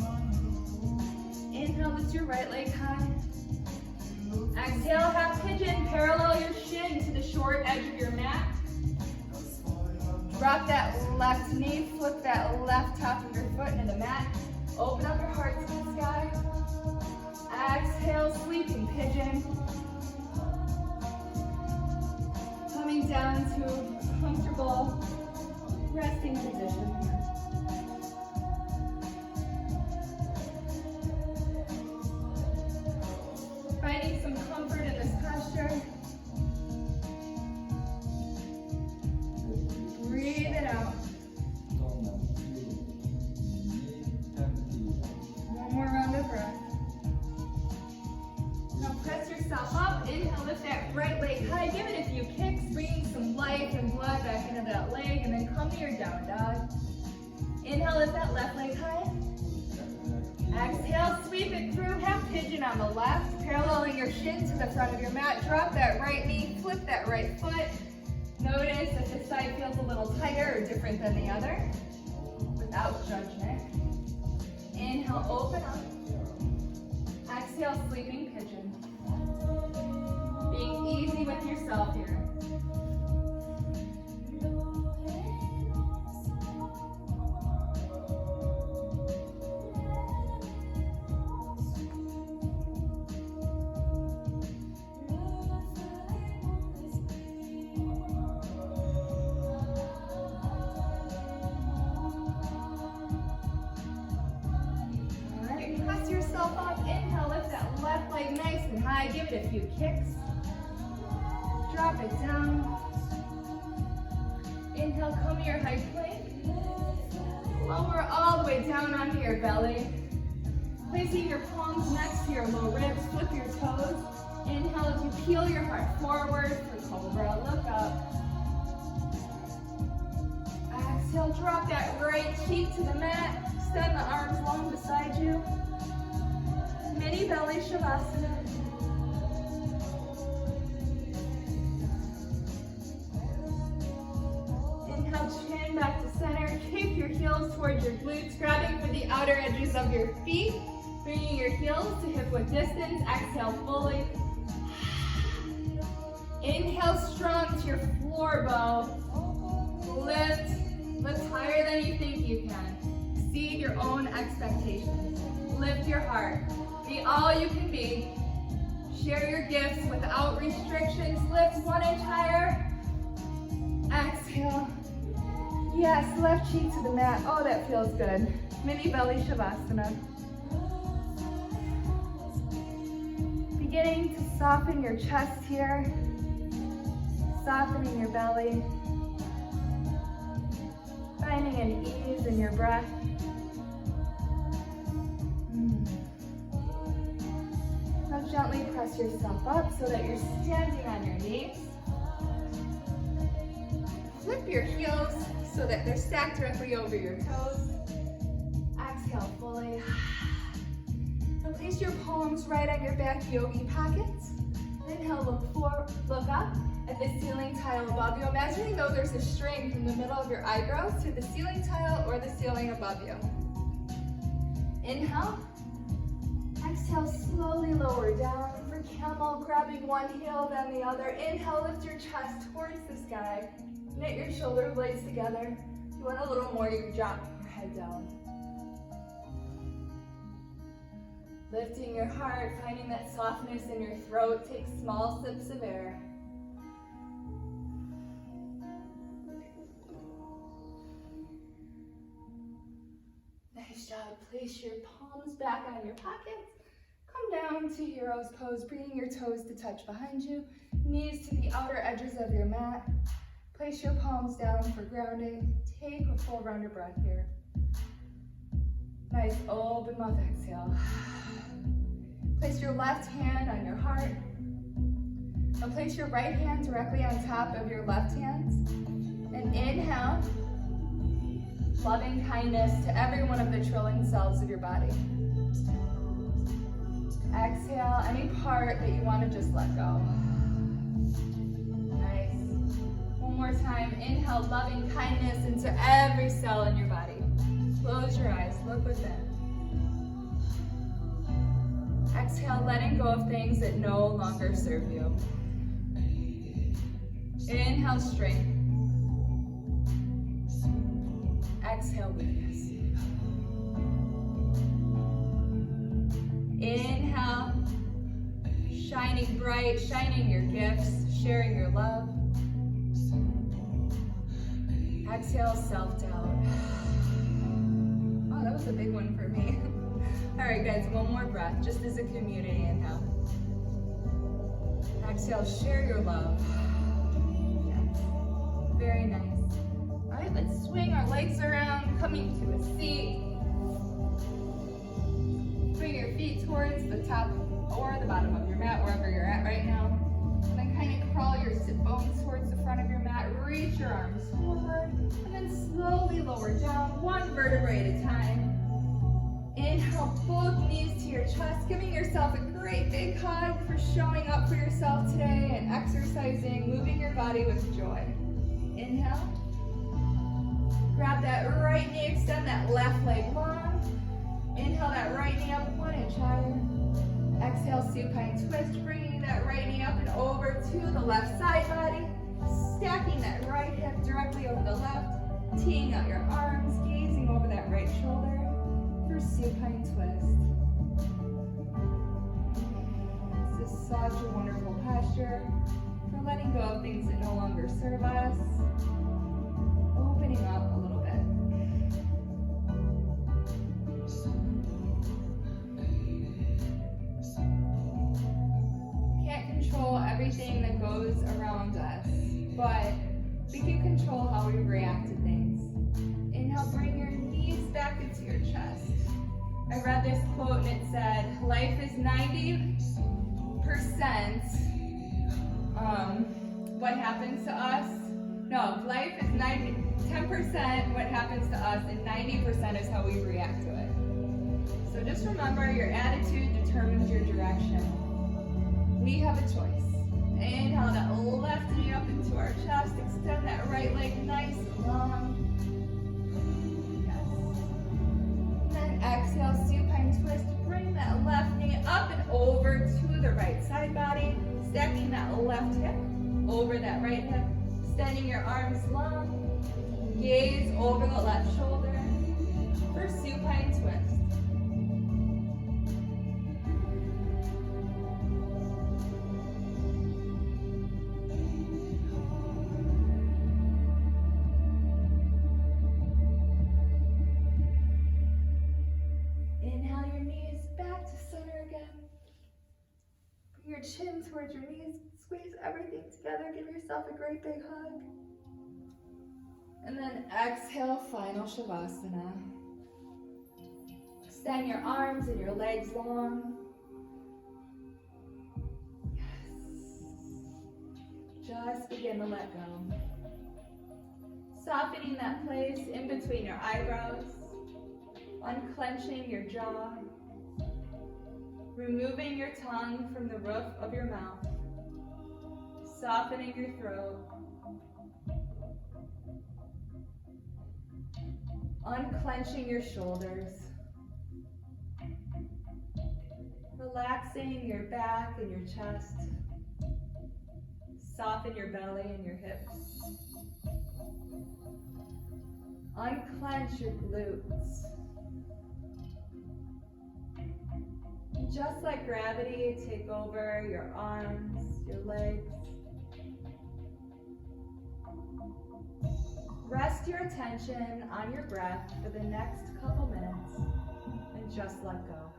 Inhale, lift your right leg high. Exhale, half pigeon. Parallel your shin to the short edge of your mat. Drop that left knee, flip that left top of your foot into the mat. Open up your heart to the sky. Exhale, sleeping pigeon. Coming down to a comfortable resting position. Finding some comfort in this posture. Breathe it out. One more round of breath. Now press yourself up. Inhale, lift that right leg high. Give it a few kicks, bringing some life and blood back into that leg, and then come to your down dog. Inhale, lift that left leg high. Exhale, sweep it through, half pigeon on the left, paralleling your shin to the front of your mat. Drop that right knee, flip that right foot. Notice if this side feels a little tighter or different than the other, without judgment. Inhale, open up. Exhale, sleeping pigeon. Being easy with yourself here. Give it a few kicks. Drop it down. Inhale, come to your high plank. Lower all the way down onto your belly. Placing your palms next to your low ribs. Flip your toes. Inhale as you peel your heart forward for cobra. Look up. Exhale, drop that right cheek to the mat. Extend the arms long beside you. Mini belly shavasana. Chin back to center. Kick your heels towards your glutes, grabbing for the outer edges of your feet. Bringing your heels to hip width distance. Exhale fully. Inhale strong to your floor bow. Lift. Lift higher than you think you can. Exceed your own expectations. Lift your heart. Be all you can be. Share your gifts without restrictions. Lift 1 inch higher. Exhale. Yes, left cheek to the mat. Oh, that feels good. Mini belly shavasana. Beginning to soften your chest here. Softening your belly. Finding an ease in your breath. Now gently press yourself up so that you're standing on your knees. Flip your heels so that they're stacked directly over your toes. Exhale fully. Now place your palms right on your back yogi pockets. Inhale, look forward, look up at the ceiling tile above you. Imagining though there's a string from the middle of your eyebrows to the ceiling tile or the ceiling above you. Inhale. Exhale, slowly lower down for camel, grabbing one heel, then the other. Inhale, lift your chest towards the sky. Knit your shoulder blades together. If you want a little more, you can drop your head down. Lifting your heart, finding that softness in your throat. Take small sips of air. Nice job. Place your palms back on your pockets. Come down to hero's pose, bringing your toes to touch behind you. Knees to the outer edges of your mat. Place your palms down for grounding. Take a full round of breath here. Nice open mouth exhale. Place your left hand on your heart. Now place your right hand directly on top of your left hand. And inhale, loving kindness to every one of the trillion cells of your body. Exhale any part that you want to just let go. Nice. One more time. Inhale loving kindness into every cell in your body. Close your eyes. Look within. Exhale, letting go of things that no longer serve you. Inhale, strength. Exhale, weakness. Inhale, shining bright, shining your gifts, sharing your love. Exhale, self-doubt. Oh, that was a big one for me. All right, guys, one more breath, just as a community. Inhale. Exhale, share your love. Yes. Very nice. All right, let's swing our legs around, coming to a seat. Bring your feet towards the top or the bottom of your mat, wherever you're at right now. And then kind of crawl your sit bones towards the front of your mat. Reach your arms forward, and then slowly lower down, one vertebrae at a time. Inhale, both knees to your chest, giving yourself a great big hug for showing up for yourself today and exercising, moving your body with joy. Inhale. Grab that right knee, extend that left leg long. Inhale that right knee up 1 inch higher. Exhale, supine twist, bringing that right knee up and over to the left side body. Stacking that right hip directly over the left. Teeing out your arms, gazing over that right shoulder for supine twist. This is such a wonderful posture for letting go of things that no longer serve us. Opening up a little bit. Can't control everything that goes around us, but we can control how we react to things. Inhale, bring your knees back into your chest. I read this quote and it said, life is 90% what happens to us. No, life is 10% what happens to us, and 90% is how we react to it. So just remember, your attitude determines your direction. We have a choice. Inhale that left knee up into our chest. Extend that right leg nice and long. Yes. And then exhale, supine twist. Bring that left knee up and over to the right side body. Stacking that left hip over that right hip. Extending your arms long. Gaze over the left shoulder for supine twist. Inhale your knees back to center again. Bring your chin towards your knees. Squeeze everything together. Give yourself a great big hug. And then exhale, final Shavasana. Extend your arms and your legs long. Yes. Just begin to let go. Softening that place in between your eyebrows. Unclenching your jaw. Removing your tongue from the roof of your mouth. Softening your throat. Unclenching your shoulders. Relaxing your back and your chest. Soften your belly and your hips. Unclench your glutes. And just like gravity, take over your arms, your legs. Rest your attention on your breath for the next couple minutes and just let go.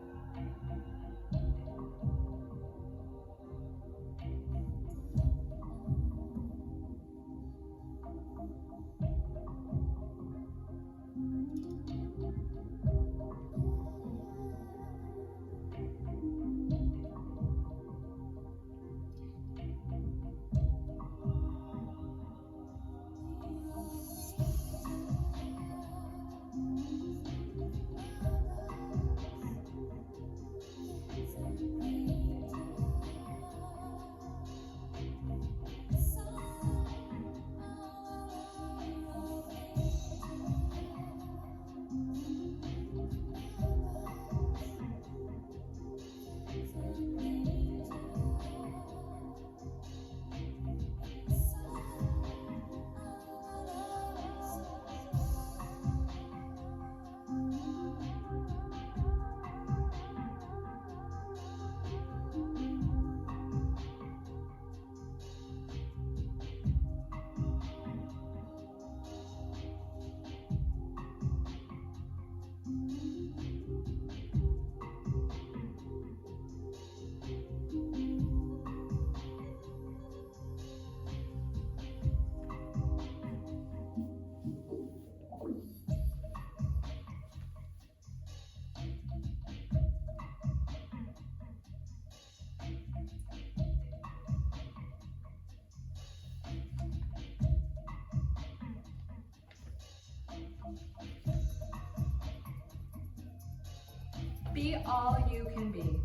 Be all you can be.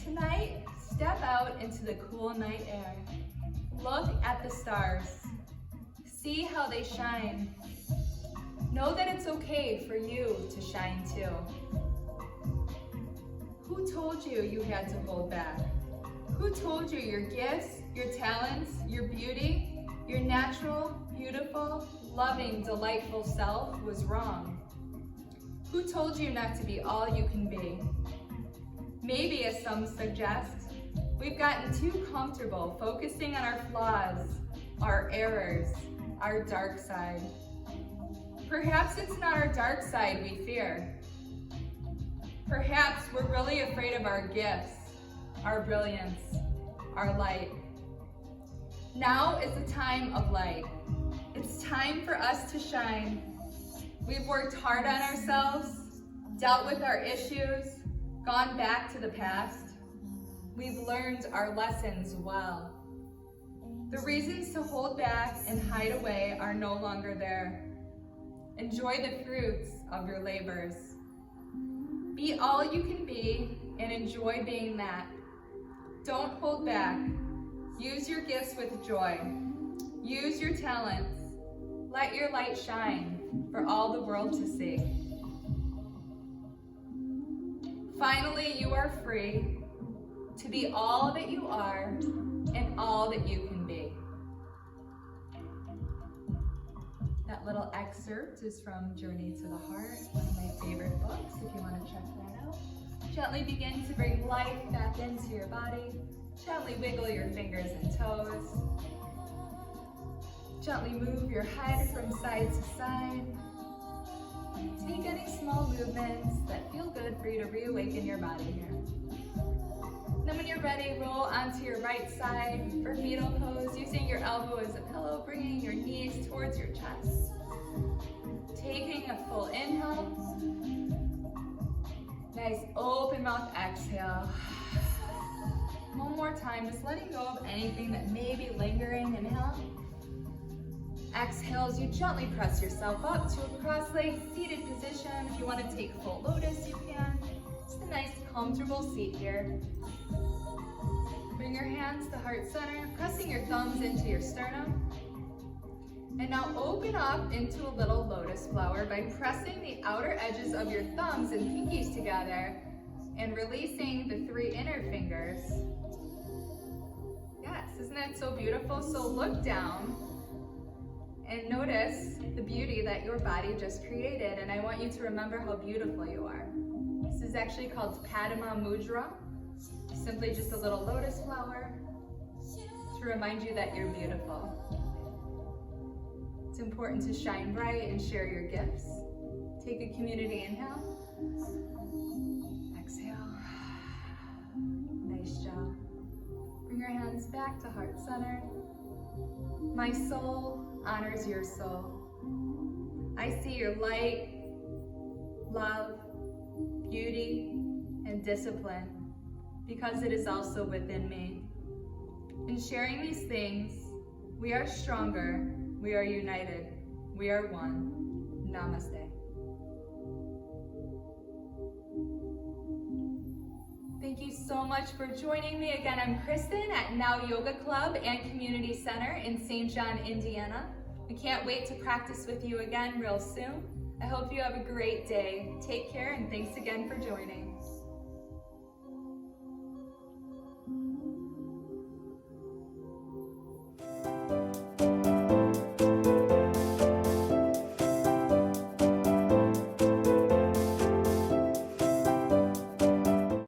Tonight, step out into the cool night air. Look at the stars. See how they shine. Know that it's okay for you to shine too. Who told you you had to hold back? Who told you your gifts, your talents, your beauty, your natural, beautiful, loving, delightful self was wrong? Who told you not to be all you can be? Maybe, as some suggest, we've gotten too comfortable focusing on our flaws, our errors, our dark side. Perhaps it's not our dark side we fear. Perhaps we're really afraid of our gifts, our brilliance, our light. Now is the time of light. It's time for us to shine. We've worked hard on ourselves, dealt with our issues, gone back to the past. We've learned our lessons well. The reasons to hold back and hide away are no longer there. Enjoy the fruits of your labors. Be all you can be and enjoy being that. Don't hold back. Use your gifts with joy. Use your talents. Let your light shine for all the world to see. Finally, you are free to be all that you are and all that you can be. That little excerpt is from Journey to the Heart, one of my favorite books, if you want to check that out. Gently begin to bring life back into your body. Gently wiggle your fingers and toes. Gently move your head from side to side. Take any small movements that feel good for you to reawaken your body here. Then when you're ready, roll onto your right side for fetal pose, using your elbow as a pillow, bringing your knees towards your chest. Taking a full inhale. Nice open mouth exhale. One more time, just letting go of anything that may be lingering. Inhale. Exhale as you gently press yourself up to a cross-legged seated position. If you want to take full lotus, you can. Just a nice comfortable seat here. Bring your hands to heart center, pressing your thumbs into your sternum. And now open up into a little lotus flower by pressing the outer edges of your thumbs and pinkies together and releasing the 3 inner fingers. Yes, isn't that so beautiful? So look down and notice the beauty that your body just created, and I want you to remember how beautiful you are. This is actually called Padma Mudra, simply just a little lotus flower to remind you that you're beautiful. It's important to shine bright and share your gifts. Take a community inhale. Exhale. Nice job. Bring your hands back to heart center. My soul honors your soul. I see your light, love, beauty, and discipline because it is also within me. In sharing these things, we are stronger, we are united, we are one. Namaste. Thank you so much for joining me. Again, I'm Kristin at Now Yoga Club and Community Center in St. John, Indiana. We can't wait to practice with you again real soon. I hope you have a great day. Take care and thanks again for joining.